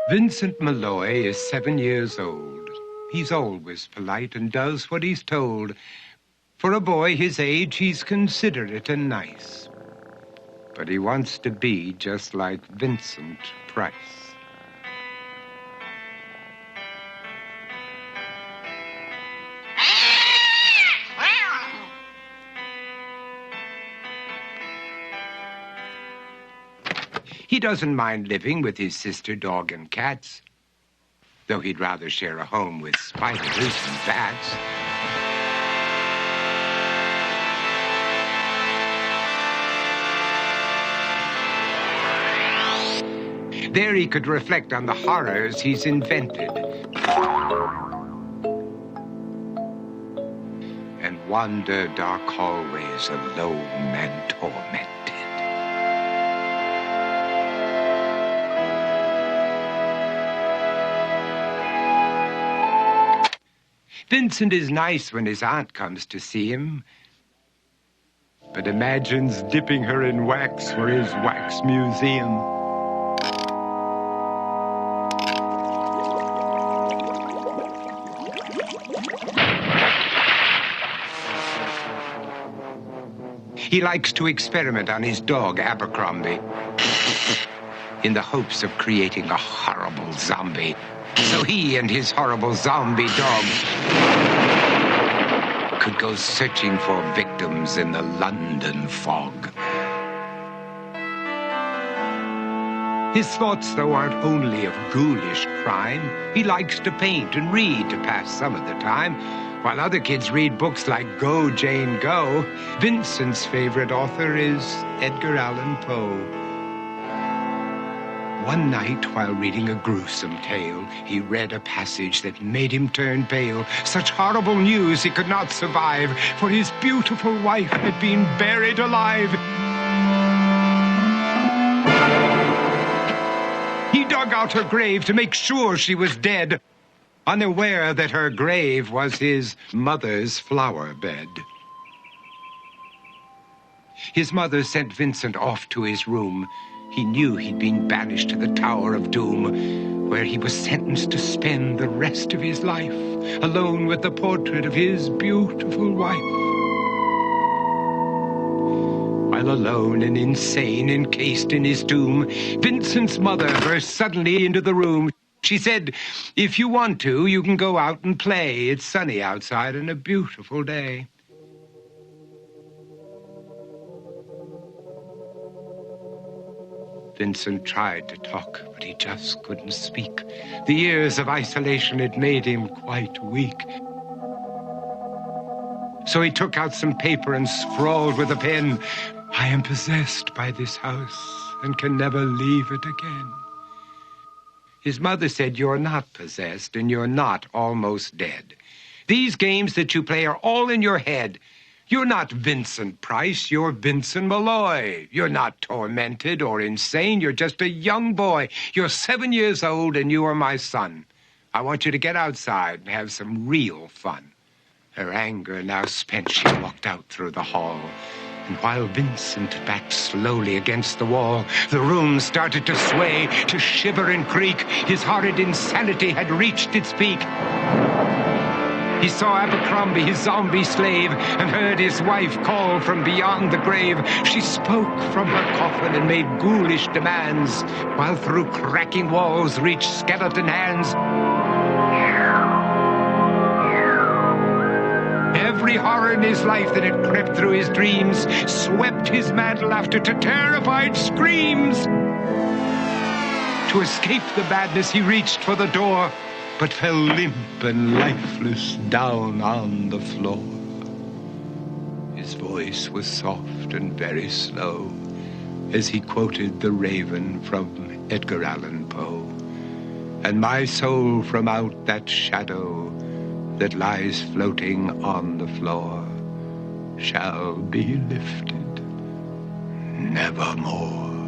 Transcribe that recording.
Vincent Malloy is 7 years old. He's always polite and does what he's told. For a boy his age, he's considerate and nice. But he wants to be just like Vincent Price. He doesn't mind living with his sister, dog, and cats, though he'd rather share a home with spiders and bats. There he could reflect on the horrors he's invented and wander dark hallways alone and tormented. Vincent is nice when his aunt comes to see him, but imagines dipping her in wax for his wax museum. He likes to experiment on his dog, Abercrombie, in the hopes of creating a horrible zombie. So he and his horrible zombie dog could go searching for victims in the London fog. His thoughts, though, aren't only of ghoulish crime. He likes to paint and read to pass some of the time. While other kids read books like Go, Jane, Go, Vincent's favorite author is Edgar Allan Poe. One night, while reading a gruesome tale, he read a passage that made him turn pale. Such horrible news he could not survive, for his beautiful wife had been buried alive. He dug out her grave to make sure she was dead, unaware that her grave was his mother's flower bed. His mother sent Vincent off to his room. He knew he'd been banished to the Tower of Doom, where he was sentenced to spend the rest of his life alone with the portrait of his beautiful wife. While alone and insane, encased in his tomb, Vincent's mother burst suddenly into the room. She said, "If you want to, you can go out and play. It's sunny outside and a beautiful day." Vincent tried to talk, but he just couldn't speak. The years of isolation had made him quite weak. So he took out some paper and scrawled with a pen, "I am possessed by this house and can never leave it again." His mother said, "You're not possessed and you're not almost dead. These games that you play are all in your head. You're not Vincent Price, you're Vincent Malloy. You're not tormented or insane, you're just a young boy. You're 7 years old and you are my son. I want you to get outside and have some real fun." Her anger now spent, she walked out through the hall. And while Vincent backed slowly against the wall, the room started to sway, to shiver and creak. His horrid insanity had reached its peak. He saw Abercrombie, his zombie slave, and heard his wife call from beyond the grave. She spoke from her coffin and made ghoulish demands, while through cracking walls reached skeleton hands. Every horror in his life that had crept through his dreams swept his mad laughter to terrified screams. To escape the madness, he reached for the door, but fell limp and lifeless down on the floor. His voice was soft and very slow as he quoted The Raven from Edgar Allan Poe. "And my soul from out that shadow that lies floating on the floor shall be lifted nevermore."